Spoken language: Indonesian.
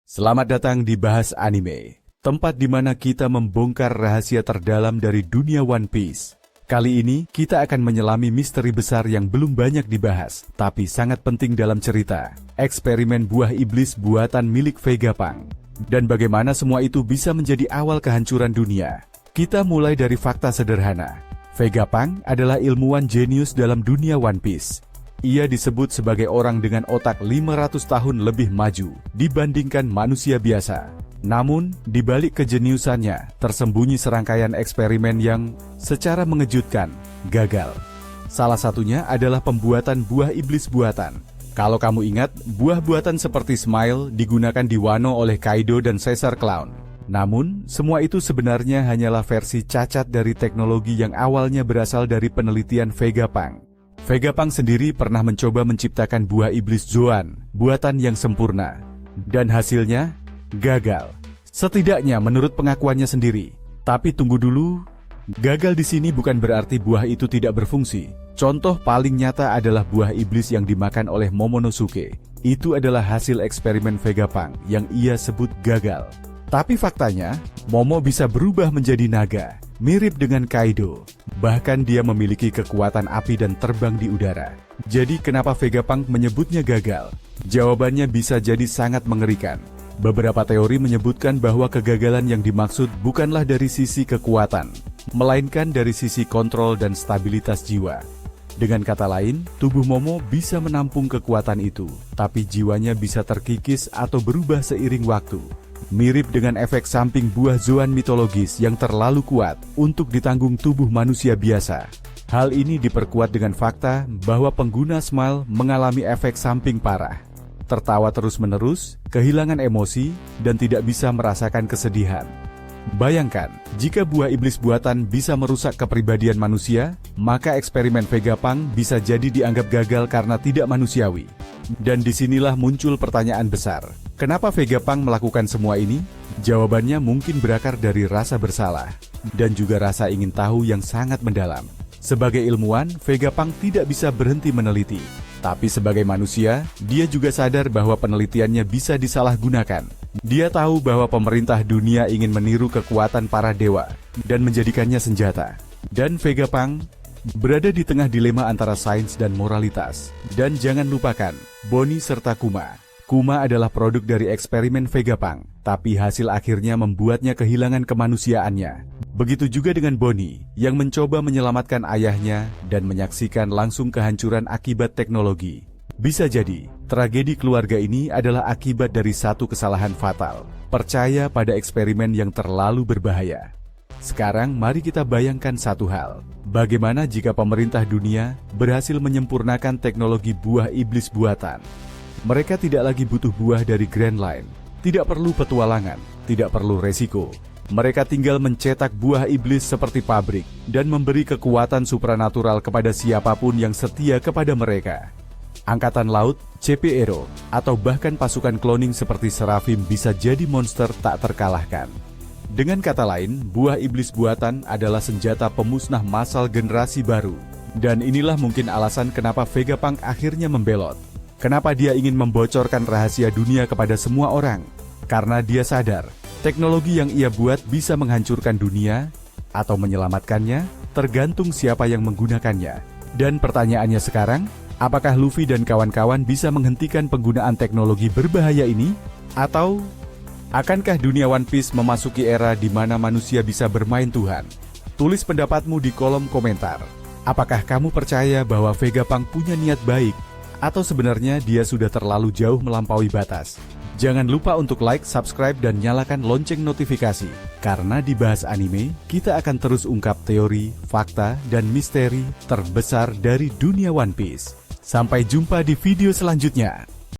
Selamat datang di Bahas Anime, tempat di mana kita membongkar rahasia terdalam dari dunia One Piece. Kali ini, kita akan menyelami misteri besar yang belum banyak dibahas, tapi sangat penting dalam cerita. Eksperimen buah iblis buatan milik Vegapunk. Dan bagaimana semua itu bisa menjadi awal kehancuran dunia. Kita mulai dari fakta sederhana. Vegapunk adalah ilmuwan jenius dalam dunia One Piece. Ia disebut sebagai orang dengan otak 500 tahun lebih maju dibandingkan manusia biasa. Namun, di balik kejeniusannya, tersembunyi serangkaian eksperimen yang secara mengejutkan gagal. Salah satunya adalah pembuatan buah iblis buatan. Kalau kamu ingat, buah buatan seperti Smile digunakan di Wano oleh Kaido dan Caesar Clown. Namun, semua itu sebenarnya hanyalah versi cacat dari teknologi yang awalnya berasal dari penelitian Vegapunk. Vegapunk sendiri pernah mencoba menciptakan buah iblis Zoan, buatan yang sempurna. Dan hasilnya, gagal. Setidaknya menurut pengakuannya sendiri. Tapi tunggu dulu, gagal di sini bukan berarti buah itu tidak berfungsi. Contoh paling nyata adalah buah iblis yang dimakan oleh Momonosuke. Itu adalah hasil eksperimen Vegapunk yang ia sebut gagal. Tapi faktanya, Momo bisa berubah menjadi naga, mirip dengan Kaido. Bahkan dia memiliki kekuatan api dan terbang di udara. Jadi kenapa Vegapunk menyebutnya gagal? Jawabannya bisa jadi sangat mengerikan. Beberapa teori menyebutkan bahwa kegagalan yang dimaksud bukanlah dari sisi kekuatan, melainkan dari sisi kontrol dan stabilitas jiwa. Dengan kata lain, tubuh Momo bisa menampung kekuatan itu, tapi jiwanya bisa terkikis atau berubah seiring waktu. Mirip dengan efek samping buah Zoan mitologis yang terlalu kuat untuk ditanggung tubuh manusia biasa. Hal ini diperkuat dengan fakta bahwa pengguna Smile mengalami efek samping parah. Tertawa terus-menerus, kehilangan emosi, dan tidak bisa merasakan kesedihan. Bayangkan, jika buah iblis buatan bisa merusak kepribadian manusia, maka eksperimen Vegapunk bisa jadi dianggap gagal karena tidak manusiawi. Dan disinilah muncul pertanyaan besar. Kenapa Vegapunk melakukan semua ini? Jawabannya mungkin berakar dari rasa bersalah, dan juga rasa ingin tahu yang sangat mendalam. Sebagai ilmuwan, Vegapunk tidak bisa berhenti meneliti. Tapi sebagai manusia, dia juga sadar bahwa penelitiannya bisa disalahgunakan. Dia tahu bahwa pemerintah dunia ingin meniru kekuatan para dewa, dan menjadikannya senjata. Dan Vegapunk berada di tengah dilema antara sains dan moralitas. Dan jangan lupakan, Bonnie serta Kuma. Kuma adalah produk dari eksperimen Vegapunk, tapi hasil akhirnya membuatnya kehilangan kemanusiaannya. Begitu juga dengan Bonnie, yang mencoba menyelamatkan ayahnya dan menyaksikan langsung kehancuran akibat teknologi. Bisa jadi, tragedi keluarga ini adalah akibat dari satu kesalahan fatal. Percaya pada eksperimen yang terlalu berbahaya. Sekarang mari kita bayangkan satu hal. Bagaimana jika pemerintah dunia berhasil menyempurnakan teknologi buah iblis buatan? Mereka tidak lagi butuh buah dari Grand Line, tidak perlu petualangan, tidak perlu resiko. Mereka tinggal mencetak buah iblis seperti pabrik dan memberi kekuatan supranatural kepada siapapun yang setia kepada mereka. Angkatan Laut, CP Aero, atau bahkan pasukan cloning seperti Seraphim bisa jadi monster tak terkalahkan. Dengan kata lain, buah iblis buatan adalah senjata pemusnah massal generasi baru. Dan inilah mungkin alasan kenapa Vegapunk akhirnya membelot. Kenapa dia ingin membocorkan rahasia dunia kepada semua orang? Karena dia sadar, teknologi yang ia buat bisa menghancurkan dunia atau menyelamatkannya, tergantung siapa yang menggunakannya. Dan pertanyaannya sekarang, apakah Luffy dan kawan-kawan bisa menghentikan penggunaan teknologi berbahaya ini? Atau akankah dunia One Piece memasuki era di mana manusia bisa bermain Tuhan? Tulis pendapatmu di kolom komentar. Apakah kamu percaya bahwa Vegapunk punya niat baik? Atau sebenarnya dia sudah terlalu jauh melampaui batas? Jangan lupa untuk like, subscribe, dan nyalakan lonceng notifikasi. Karena di Bahas Anime, kita akan terus ungkap teori, fakta, dan misteri terbesar dari dunia One Piece. Sampai jumpa di video selanjutnya.